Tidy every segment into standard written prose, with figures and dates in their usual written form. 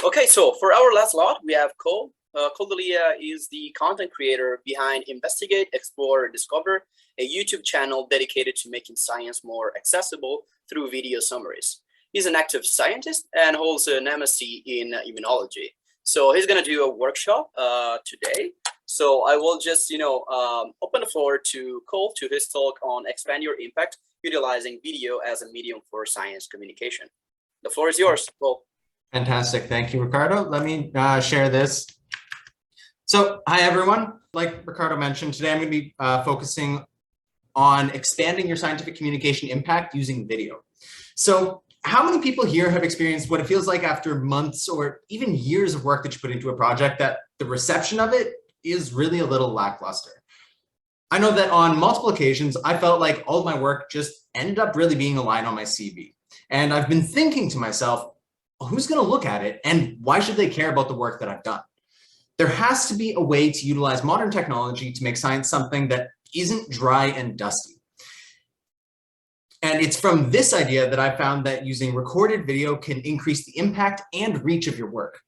Okay, so for our last lot, we have Cole. Cole Delyea is the content creator behind Investigate, Explore, Discover, a YouTube channel dedicated to making science more accessible through video summaries. He's an active scientist and holds an MSc in immunology. So he's going to do a workshop today. So I will just, open the floor to Cole to his talk on Expand Your Impact, utilizing video as a medium for science communication. The floor is yours, Cole. Fantastic. Thank you, Ricardo. Let me share this. So hi, everyone. Like Ricardo mentioned, today I'm going to be focusing on expanding your scientific communication impact using video. So how many people here have experienced what it feels like after months or even years of work that you put into a project that the reception of it is really a little lackluster? I know that on multiple occasions, I felt like all of my work just ended up really being a line on my CV. And I've been thinking to myself, who's going to look at it and why should they care about the work that I've done? There has to be a way to utilize modern technology to make science something that isn't dry and dusty. And it's from this idea that I found that using recorded video can increase the impact and reach of your work.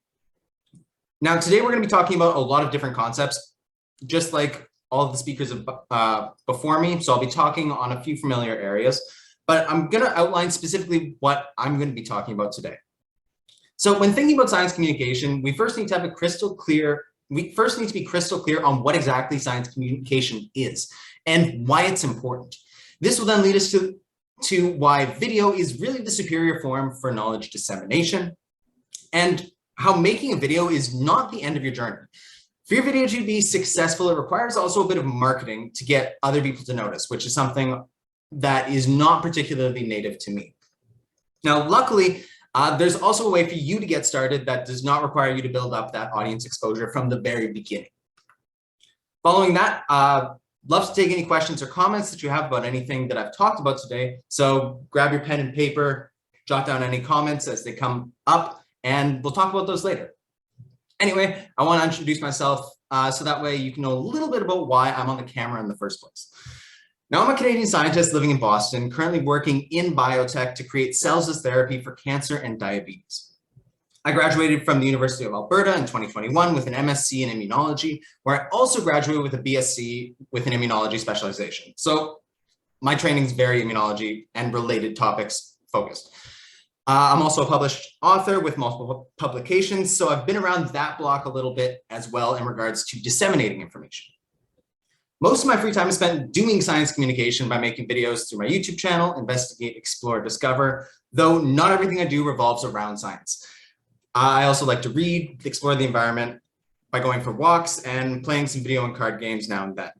Now, today we're going to be talking about a lot of different concepts, just like all of the speakers before me. So I'll be talking on a few familiar areas, but I'm going to outline specifically what I'm going to be talking about today. So when thinking about science communication, we first need to be crystal clear on what exactly science communication is and why it's important. This will then lead us to why video is really the superior form for knowledge dissemination, and how making a video is not the end of your journey. For your video to be successful, it requires also a bit of marketing to get other people to notice, which is something that is not particularly native to me. Now, luckily, there's also a way for you to get started that does not require you to build up that audience exposure from the very beginning. Following that, love to take any questions or comments that you have about anything that I've talked about today. So grab your pen and paper, jot down any comments as they come up, and we'll talk about those later. Anyway, I want to introduce myself so that way you can know a little bit about why I'm on the camera in the first place. Now, I'm a Canadian scientist living in Boston, currently working in biotech to create cells as therapy for cancer and diabetes. I graduated from the University of Alberta in 2021 with an MSc in immunology, where I also graduated with a BSc with an immunology specialization. So my training is very immunology and related topics focused. I'm also a published author with multiple publications, so I've been around that block a little bit as well in regards to disseminating information. Most of my free time is spent doing science communication by making videos through my YouTube channel, Investigate, Explore, Discover, though not everything I do revolves around science. I also like to read, explore the environment by going for walks and playing some video and card games now and then.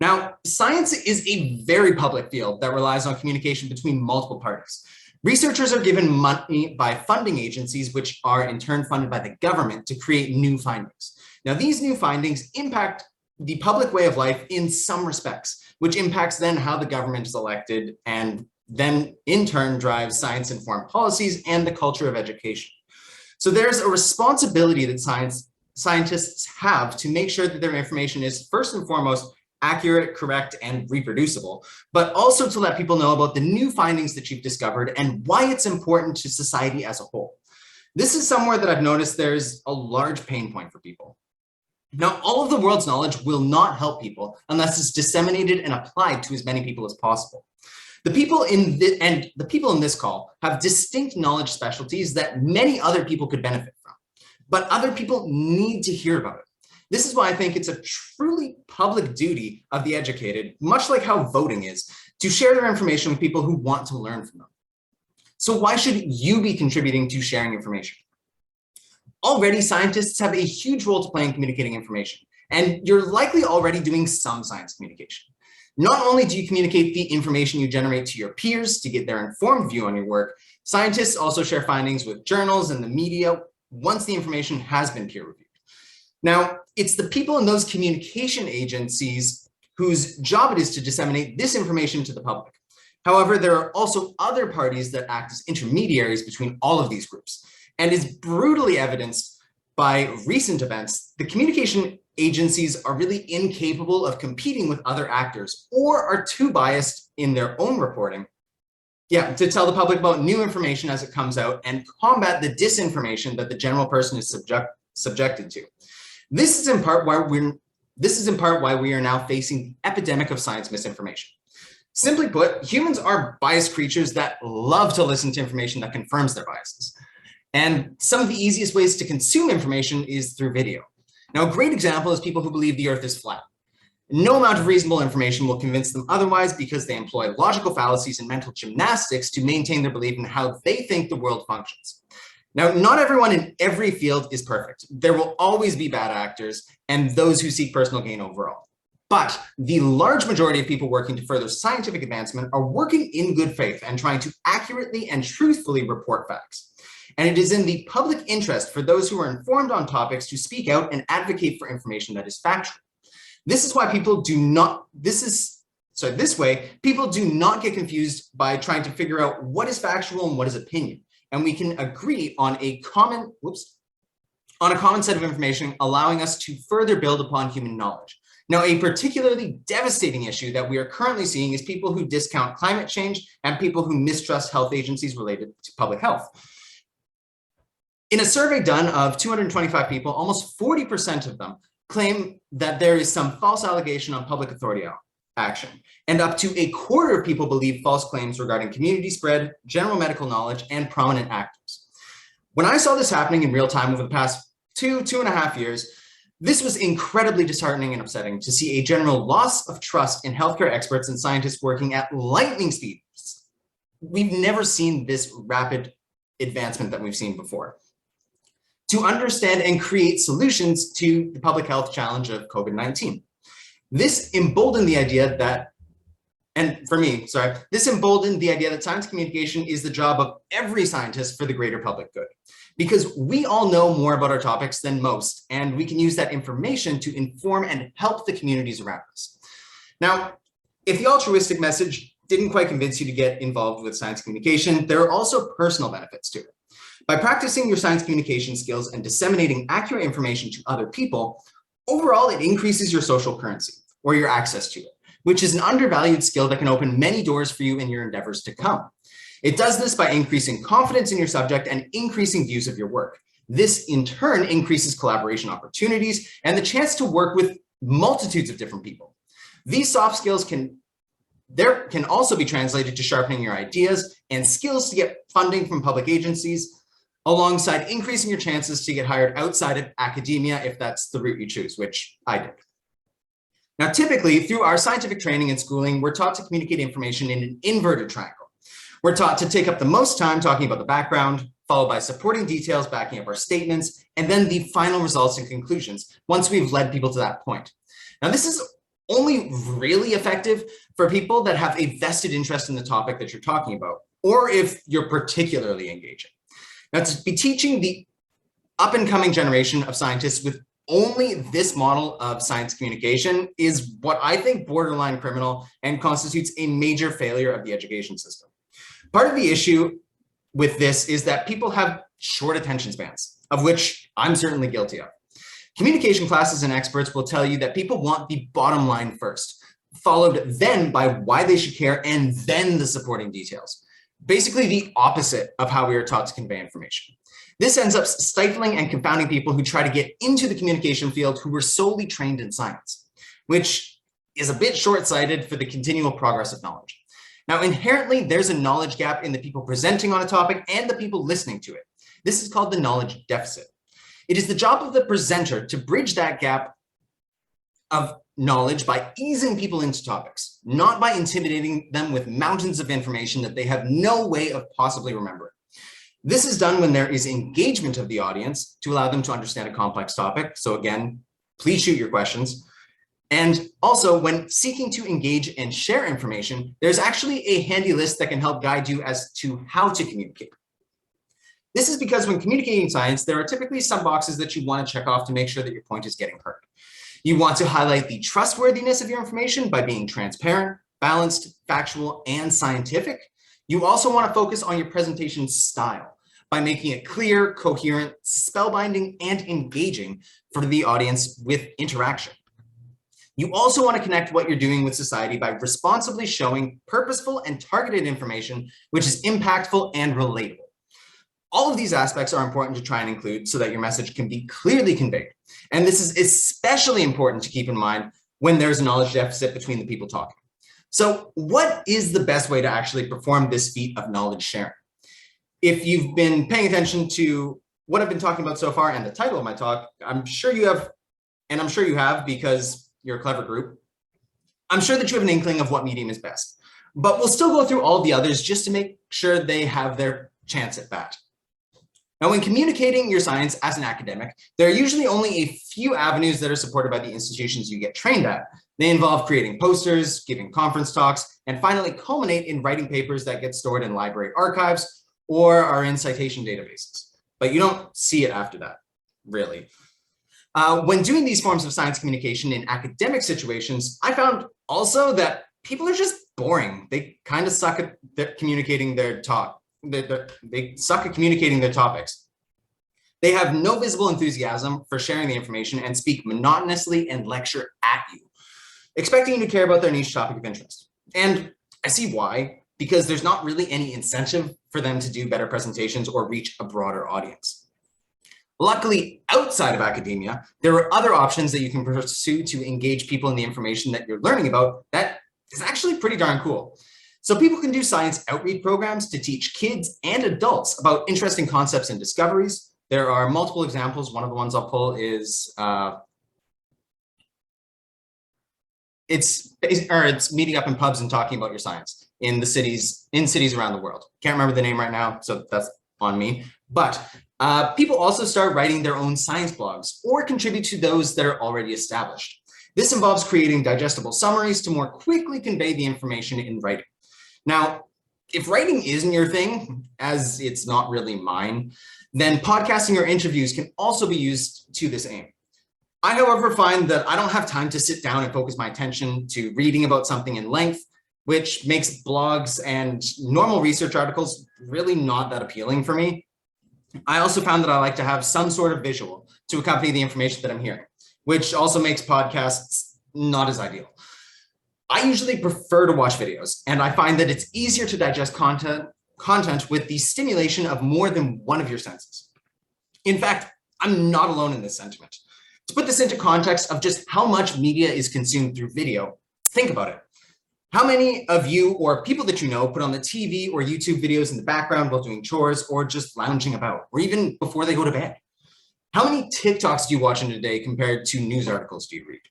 Now, science is a very public field that relies on communication between multiple parties. Researchers are given money by funding agencies, which are in turn funded by the government to create new findings. Now, these new findings impact the public way of life in some respects, which impacts then how the government is elected and then in turn drives science-informed policies and the culture of education. So there's a responsibility that scientists have to make sure that their information is first and foremost accurate, correct, and reproducible, but also to let people know about the new findings that you've discovered and why it's important to society as a whole. This is somewhere that I've noticed there's a large pain point for people. Now, all of the world's knowledge will not help people unless it's disseminated and applied to as many people as possible. The people in this call have distinct knowledge specialties that many other people could benefit from, but other people need to hear about it. This is why I think it's a truly public duty of the educated, much like how voting is, to share their information with people who want to learn from them. So why should you be contributing to sharing information? Already, scientists have a huge role to play in communicating information, and you're likely already doing some science communication. Not only do you communicate the information you generate to your peers to get their informed view on your work, scientists also share findings with journals and the media once the information has been peer-reviewed. Now, it's the people in those communication agencies whose job it is to disseminate this information to the public. However, there are also other parties that act as intermediaries between all of these groups. And is brutally evidenced by recent events, the communication agencies are really incapable of competing with other actors or are too biased in their own reporting to tell the public about new information as it comes out and combat the disinformation that the general person is subjected to. This is in part why we are now facing the epidemic of science misinformation. Simply put, humans are biased creatures that love to listen to information that confirms their biases. And some of the easiest ways to consume information is through video. Now, a great example is people who believe the earth is flat. No amount of reasonable information will convince them otherwise because they employ logical fallacies and mental gymnastics to maintain their belief in how they think the world functions. Now, not everyone in every field is perfect. There will always be bad actors and those who seek personal gain overall. But the large majority of people working to further scientific advancement are working in good faith and trying to accurately and truthfully report facts. And it is in the public interest for those who are informed on topics to speak out and advocate for information that is factual. This way, people do not get confused by trying to figure out what is factual and what is opinion. And we can agree on a common set of information, allowing us to further build upon human knowledge. Now, a particularly devastating issue that we are currently seeing is people who discount climate change and people who mistrust health agencies related to public health. In a survey done of 225 people, almost 40% of them claim that there is some false allegation on public authority action. And up to a quarter of people believe false claims regarding community spread, general medical knowledge, and prominent actors. When I saw this happening in real time over the past two and a half years, this was incredibly disheartening and upsetting to see a general loss of trust in healthcare experts and scientists working at lightning speed. We've never seen this rapid advancement that we've seen before to understand and create solutions to the public health challenge of COVID-19. This emboldened the idea that, this emboldened the idea that science communication is the job of every scientist for the greater public good. Because we all know more about our topics than most, and we can use that information to inform and help the communities around us. Now, if the altruistic message didn't quite convince you to get involved with science communication, there are also personal benefits to it. By practicing your science communication skills and disseminating accurate information to other people, overall, it increases your social currency, or your access to it, which is an undervalued skill that can open many doors for you in your endeavors to come. It does this by increasing confidence in your subject and increasing views of your work. This, in turn, increases collaboration opportunities and the chance to work with multitudes of different people. These soft skills can also be translated to sharpening your ideas and skills to get funding from public agencies, alongside increasing your chances to get hired outside of academia if that's the route you choose, which I did. Now, typically, through our scientific training and schooling, we're taught to communicate information in an inverted triangle. We're taught to take up the most time talking about the background, followed by supporting details backing up our statements, and then the final results and conclusions once we've led people to that point. Now, this is only really effective for people that have a vested interest in the topic that you're talking about, or if you're particularly engaging. Now, to be teaching the up-and-coming generation of scientists with only this model of science communication is what I think borderline criminal and constitutes a major failure of the education system. Part of the issue with this is that people have short attention spans, of which I'm certainly guilty of. Communication classes and experts will tell you that people want the bottom line first, followed then by why they should care, and then the supporting details. Basically the opposite of how we are taught to convey information. This ends up stifling and confounding people who try to get into the communication field who were solely trained in science, which is a bit short-sighted for the continual progress of knowledge. Now, inherently, there's a knowledge gap in the people presenting on a topic and the people listening to it. This is called the knowledge deficit. It is the job of the presenter to bridge that gap of knowledge by easing people into topics, not by intimidating them with mountains of information that they have no way of possibly remembering. This is done when there is engagement of the audience to allow them to understand a complex topic. So again, please shoot your questions. And also when seeking to engage and share information, there's actually a handy list that can help guide you as to how to communicate. This is because when communicating science, there are typically some boxes that you want to check off to make sure that your point is getting heard. You want to highlight the trustworthiness of your information by being transparent, balanced, factual, and scientific. You also want to focus on your presentation style by making it clear, coherent, spellbinding, and engaging for the audience with interaction. You also want to connect what you're doing with society by responsibly showing purposeful and targeted information, which is impactful and relatable. All of these aspects are important to try and include so that your message can be clearly conveyed. And this is especially important to keep in mind when there's a knowledge deficit between the people talking. So what is the best way to actually perform this feat of knowledge sharing? If you've been paying attention to what I've been talking about so far and the title of my talk, I'm sure you have, and I'm sure you have because you're a clever group. I'm sure that you have an inkling of what medium is best, but we'll still go through all of the others just to make sure they have their chance at that. Now, when communicating your science as an academic, there are usually only a few avenues that are supported by the institutions you get trained at. They involve creating posters, giving conference talks, and finally culminate in writing papers that get stored in library archives or are in citation databases. But you don't see it after that, really. When doing these forms of science communication in academic situations, I found also that people are just boring. They kind of suck at communicating their talk. They suck at communicating their topics. They have no visible enthusiasm for sharing the information and speak monotonously and lecture at you, expecting you to care about their niche topic of interest. And I see why, because there's not really any incentive for them to do better presentations or reach a broader audience. Luckily, outside of academia, there are other options that you can pursue to engage people in the information that you're learning about that is actually pretty darn cool. So people can do science outreach programs to teach kids and adults about interesting concepts and discoveries. There are multiple examples. One of the ones I'll pull is it's meeting up in pubs and talking about your science in cities around the world. Can't remember the name right now, so that's on me. But people also start writing their own science blogs or contribute to those that are already established. This involves creating digestible summaries to more quickly convey the information in writing. Now, if writing isn't your thing, as it's not really mine, then podcasting or interviews can also be used to this aim. I, however, find that I don't have time to sit down and focus my attention to reading about something in length, which makes blogs and normal research articles really not that appealing for me. I also found that I like to have some sort of visual to accompany the information that I'm hearing, which also makes podcasts not as ideal. I usually prefer to watch videos, and I find that it's easier to digest content with the stimulation of more than one of your senses. In fact, I'm not alone in this sentiment. To put this into context of just how much media is consumed through video, think about it. How many of you or people that you know put on the TV or YouTube videos in the background while doing chores or just lounging about, or even before they go to bed? How many TikToks do you watch in a day compared to news articles do you read?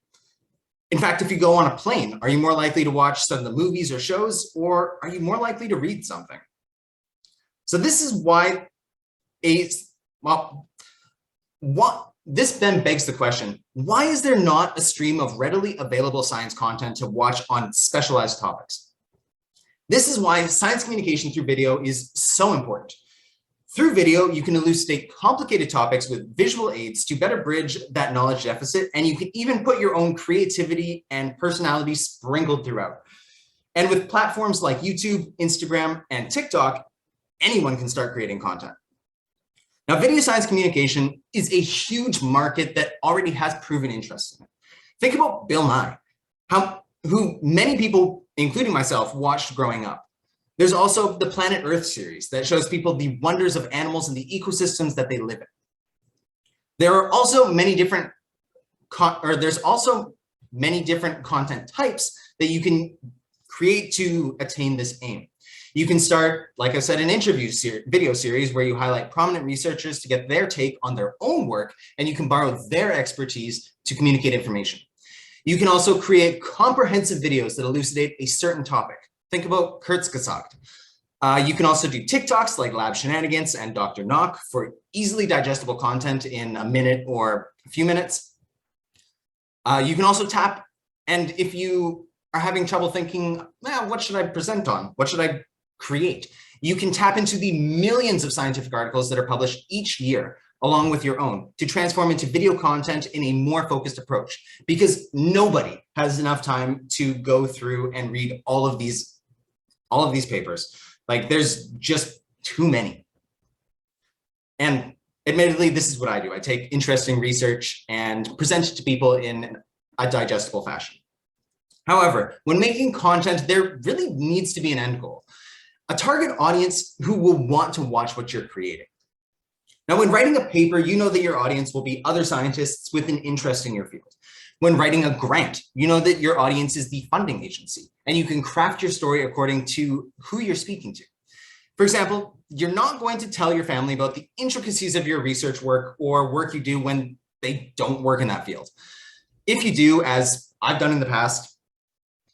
In fact, if you go on a plane, are you more likely to watch some of the movies or shows, or are you more likely to read something? So this is why this then begs the question, why is there not a stream of readily available science content to watch on specialized topics? This is why science communication through video is so important. Through video, you can elucidate complicated topics with visual aids to better bridge that knowledge deficit, and you can even put your own creativity and personality sprinkled throughout. And with platforms like YouTube, Instagram, and TikTok, anyone can start creating content. Now, video science communication is a huge market that already has proven interest in it. Think about Bill Nye, who many people, including myself, watched growing up. There's also the Planet Earth series that shows people the wonders of animals and the ecosystems that they live in. There are also many different content types that you can create to attain this aim. You can start, like I said, an video series where you highlight prominent researchers to get their take on their own work, and you can borrow their expertise to communicate information. You can also create comprehensive videos that elucidate a certain topic. Think about Kurzgesagt. You can also do TikToks like Lab Shenanigans and Dr. Knock for easily digestible content in a minute or a few minutes. You can also tap, and if you are having trouble thinking, what should I present on? What should I create? You can tap into the millions of scientific articles that are published each year, along with your own, to transform into video content in a more focused approach, because nobody has enough time to go through and read all of these papers. Like, there's just too many. And admittedly, this is what I do. I take interesting research and present it to people in a digestible fashion. However, when making content, there really needs to be an end goal, a target audience who will want to watch what you're creating. Now, when writing a paper, you know that your audience will be other scientists with an interest in your field. When writing a grant, you know that your audience is the funding agency, and you can craft your story according to who you're speaking to. For example, you're not going to tell your family about the intricacies of your research work or work you do when they don't work in that field. If you do, as I've done in the past,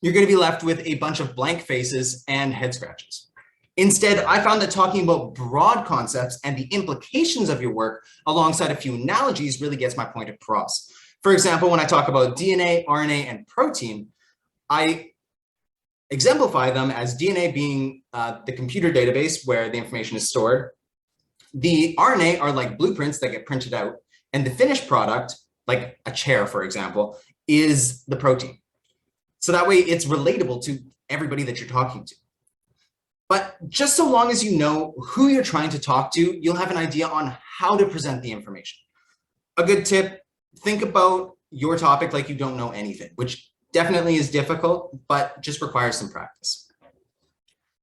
you're going to be left with a bunch of blank faces and head scratches. Instead, I found that talking about broad concepts and the implications of your work alongside a few analogies really gets my point across. For example, when I talk about DNA, RNA, and protein, I exemplify them as DNA being the computer database where the information is stored. The RNA are like blueprints that get printed out, and the finished product, like a chair, for example, is the protein. So that way it's relatable to everybody that you're talking to. But just so long as you know who you're trying to talk to, you'll have an idea on how to present the information. A good tip, think about your topic like you don't know anything, which definitely is difficult, but just requires some practice.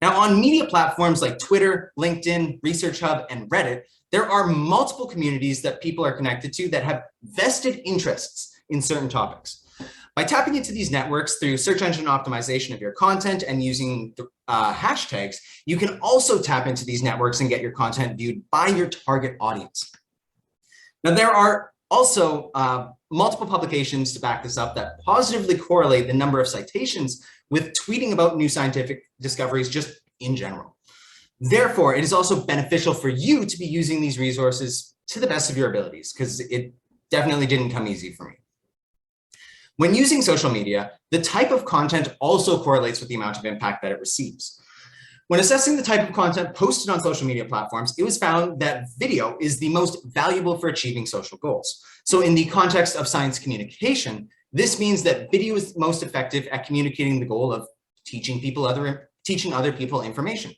Now, on media platforms like Twitter, LinkedIn, ResearchHub, and Reddit, there are multiple communities that people are connected to that have vested interests in certain topics. By tapping into these networks through search engine optimization of your content and using hashtags, you can also tap into these networks and get your content viewed by your target audience. Now, there are also multiple publications to back this up that positively correlate the number of citations with tweeting about new scientific discoveries just in general. Therefore, it is also beneficial for you to be using these resources to the best of your abilities, because it definitely didn't come easy for me. When using social media, the type of content also correlates with the amount of impact that it receives. When assessing the type of content posted on social media platforms, it was found that video is the most valuable for achieving social goals. So in the context of science communication, this means that video is most effective at communicating the goal of teaching other people information.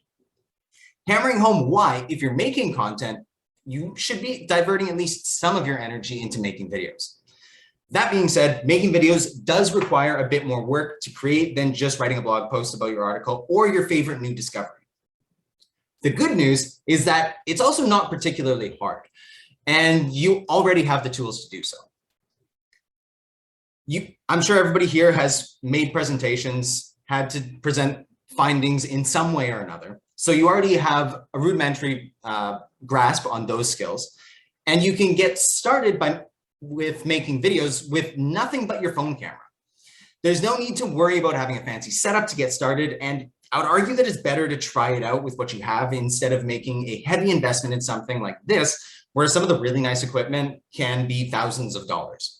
Hammering home why, if you're making content, you should be diverting at least some of your energy into making videos. That being said, making videos does require a bit more work to create than just writing a blog post about your article or your favorite new discovery. The good news is that it's also not particularly hard, and you already have the tools to do so. I'm sure everybody here has made presentations, had to present findings in some way or another. So you already have a rudimentary grasp on those skills, and you can get started with making videos with nothing but your phone camera. There's no need to worry about having a fancy setup to get started, and I would argue that it's better to try it out with what you have instead of making a heavy investment in something like this, where some of the really nice equipment can be thousands of dollars.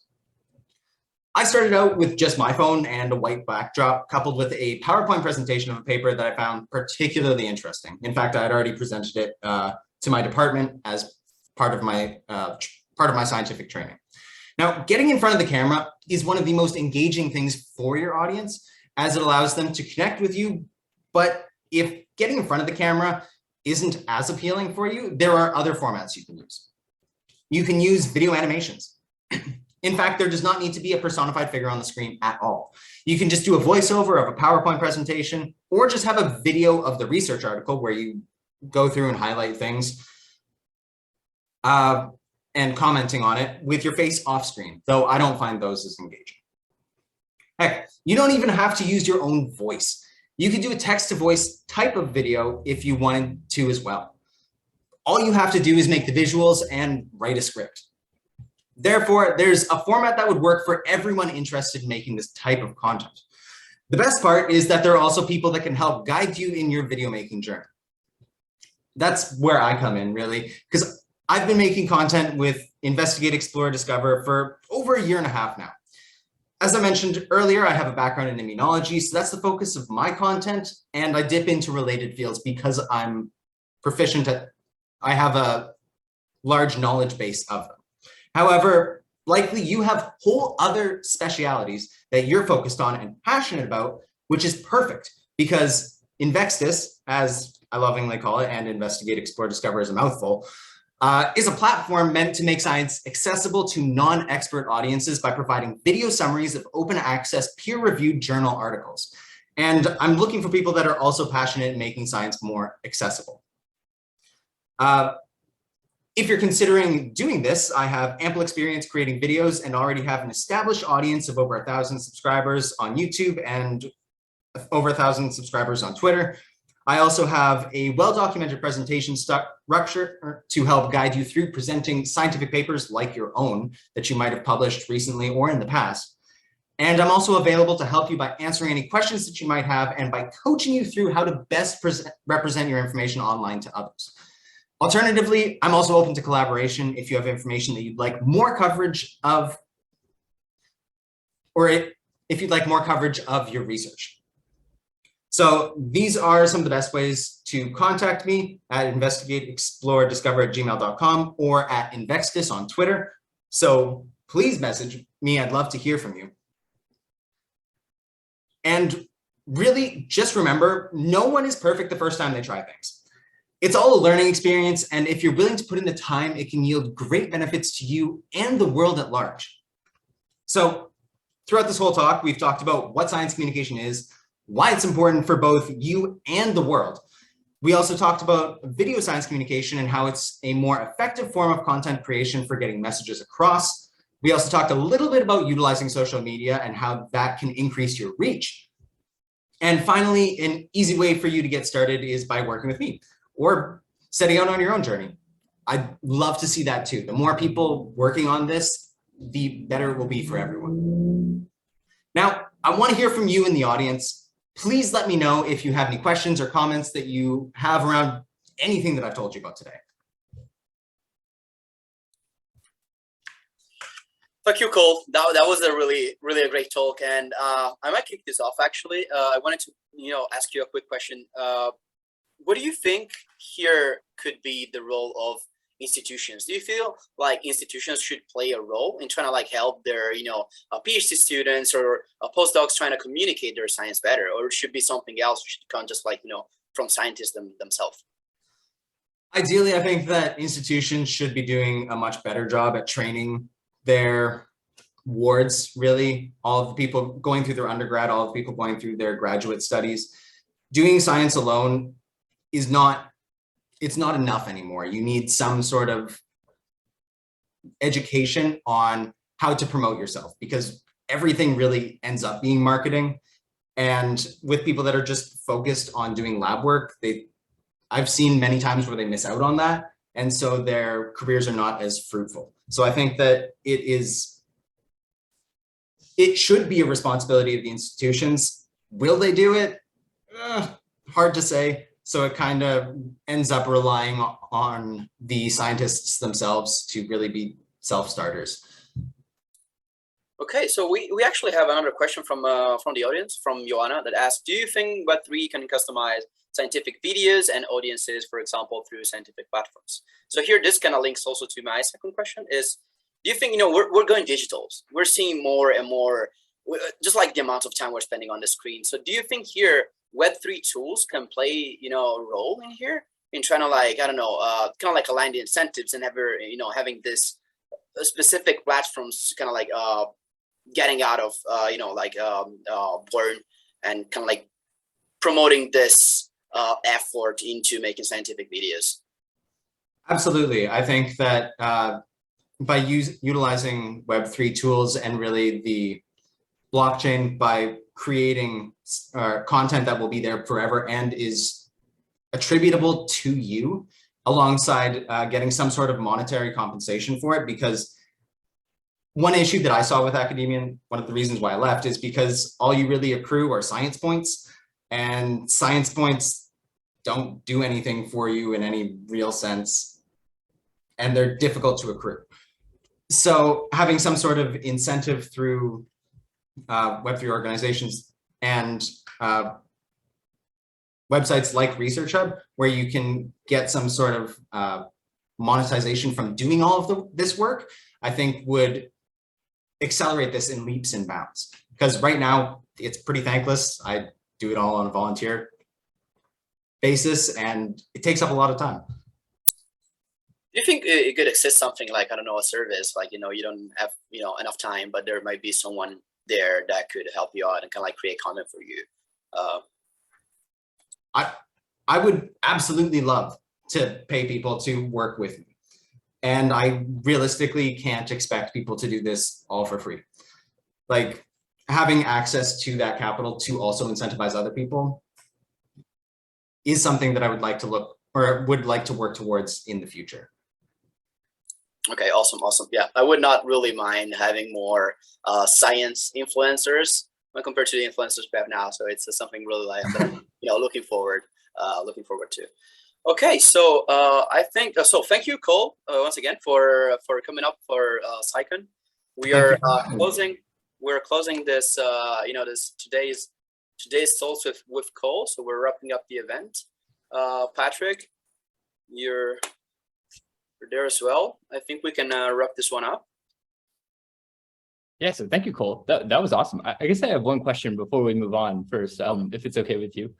I started out with just my phone and a white backdrop, coupled with a PowerPoint presentation of a paper that I found particularly interesting. In fact, I had already presented it to my department as part of my scientific training. Now, getting in front of the camera is one of the most engaging things for your audience, as it allows them to connect with you. But if getting in front of the camera isn't as appealing for you, there are other formats you can use. You can use video animations. In fact, there does not need to be a personified figure on the screen at all. You can just do a voiceover of a PowerPoint presentation, or just have a video of the research article where you go through and highlight things and commenting on it with your face off screen, though I don't find those as engaging. Heck, you don't even have to use your own voice. You could do a text-to-voice type of video if you wanted to as well. All you have to do is make the visuals and write a script. Therefore, there's a format that would work for everyone interested in making this type of content. The best part is that there are also people that can help guide you in your video making journey. That's where I come in, really, because I've been making content with Investigate, Explore, Discover for over 1.5 years now. As I mentioned earlier, I have a background in immunology, so that's the focus of my content, and I dip into related fields because I'm proficient at, I have a large knowledge base of them. However, likely you have whole other specialities that you're focused on and passionate about, which is perfect because Invextis, as I lovingly call it, and Investigate, Explore, Discover is a mouthful, is a platform meant to make science accessible to non-expert audiences by providing video summaries of open access peer-reviewed journal articles. And I'm looking for people that are also passionate in making science more accessible. If you're considering doing this, I have ample experience creating videos and already have an established audience of over 1,000 subscribers on YouTube and over 1,000 subscribers on Twitter. I also have a well-documented presentation structure to help guide you through presenting scientific papers like your own that you might have published recently or in the past. And I'm also available to help you by answering any questions that you might have and by coaching you through how to best represent your information online to others. Alternatively, I'm also open to collaboration if you have information that you'd like more coverage of, or if you'd like more coverage of your research. So these are some of the best ways to contact me at investigateexplorediscover@gmail.com or at Invextus on Twitter. So please message me. I'd love to hear from you. And really just remember, no one is perfect the first time they try things. It's all a learning experience, and if you're willing to put in the time, it can yield great benefits to you and the world at large. So throughout this whole talk, we've talked about what science communication is, why it's important for both you and the world. We also talked about video science communication and how it's a more effective form of content creation for getting messages across. We also talked a little bit about utilizing social media and how that can increase your reach. And finally, an easy way for you to get started is by working with me or setting out on your own journey. I'd love to see that too. The more people working on this, the better it will be for everyone. Now, I want to hear from you in the audience. Please let me know if you have any questions or comments that you have around anything that I've told you about today. Thank you, Cole. That was a really a great talk, and I might kick this off. Actually, I wanted to ask you a quick question. What do you think here could be the role of institutions? Do you feel like institutions should play a role in trying to help their PhD students or postdocs trying to communicate their science better, or it should be something else? It should come just from scientists themselves? Ideally, I think that institutions should be doing a much better job at training their wards, really, all of the people going through their undergrad, all of the people going through their graduate studies. Doing science alone is not enough anymore. You need some sort of education on how to promote yourself, because everything really ends up being marketing. And with people that are just focused on doing lab work, I've seen many times where they miss out on that. And so their careers are not as fruitful. So I think that it should be a responsibility of the institutions. Will they do it? Hard to say. So it kind of ends up relying on the scientists themselves to really be self-starters. Okay, so we actually have another question from the audience, from Joanna, that asks, do you think Web3 can customize scientific videos and audiences, for example, through scientific platforms? So here, this kind of links also to my second question is, do you think, we're going digital. We're seeing more and more, just like the amount of time we're spending on the screen. So do you think here, Web3 tools can play, a role in here in trying to kind of align the incentives and having this specific platforms kind of getting out of, burn and kind of promoting this effort into making scientific videos? Absolutely. I think that by utilizing Web3 tools and really the blockchain, by creating content that will be there forever and is attributable to you, alongside getting some sort of monetary compensation for it. Because one issue that I saw with academia, and one of the reasons why I left, is because all you really accrue are science points, and science points don't do anything for you in any real sense, and they're difficult to accrue. So having some sort of incentive through Web3 organizations and websites like ResearchHub, where you can get some sort of monetization from doing all of this work, I think would accelerate this in leaps and bounds. Because right now, it's pretty thankless. I do it all on a volunteer basis, and it takes up a lot of time. Do you think it could exist something like, I don't know, a service, like, you don't have, enough time, but there might be someone there that could help you out and kind of like create content for you? I would absolutely love to pay people to work with me. And I realistically can't expect people to do this all for free. Like, having access to that capital to also incentivize other people is something that I would like to work towards in the future. Okay, awesome. Yeah, I would not really mind having more science influencers when compared to the influencers we have now. So it's something really like that I'm, looking forward to. Okay, so I think so. Thank you, Cole, once again for coming up for SciCon. We are closing. We're closing this. This today's talks with Cole. So we're wrapping up the event. Patrick, you're there as well. I think we can wrap this one up. Yeah, so thank you, Cole. That was awesome. I guess I have one question before we move on first, if it's okay with you.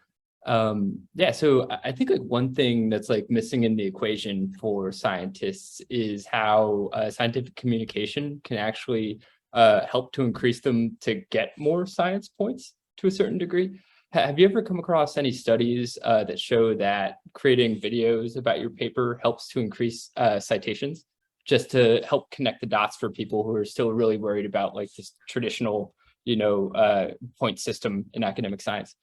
Yeah, so I think like one thing that's like missing in the equation for scientists is how scientific communication can actually help to increase them to get more science points to a certain degree. Have you ever come across any studies that show that creating videos about your paper helps to increase citations, just to help connect the dots for people who are still really worried about like this traditional, point system in academic science?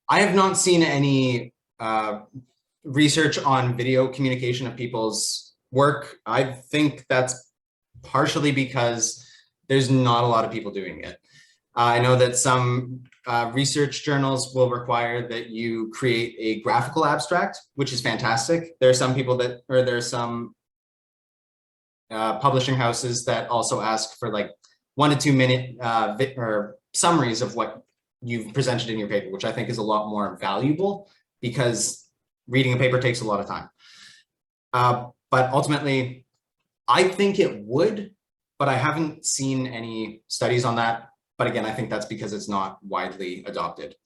I have not seen any research on video communication of people's work. I think that's partially because there's not a lot of people doing it. I know that some research journals will require that you create a graphical abstract, which is fantastic. There are some people there are some publishing houses that also ask for like 1 to 2 minute or summaries of what you've presented in your paper, which I think is a lot more valuable because reading a paper takes a lot of time. But ultimately, I think it would, but I haven't seen any studies on that. But again, I think that's because it's not widely adopted.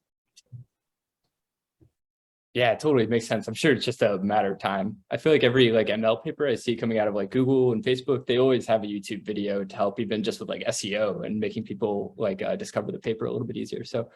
Yeah, it totally makes sense. I'm sure it's just a matter of time. I feel like every like ML paper I see coming out of like Google and Facebook, they always have a YouTube video to help even just with like SEO and making people like discover the paper a little bit easier. So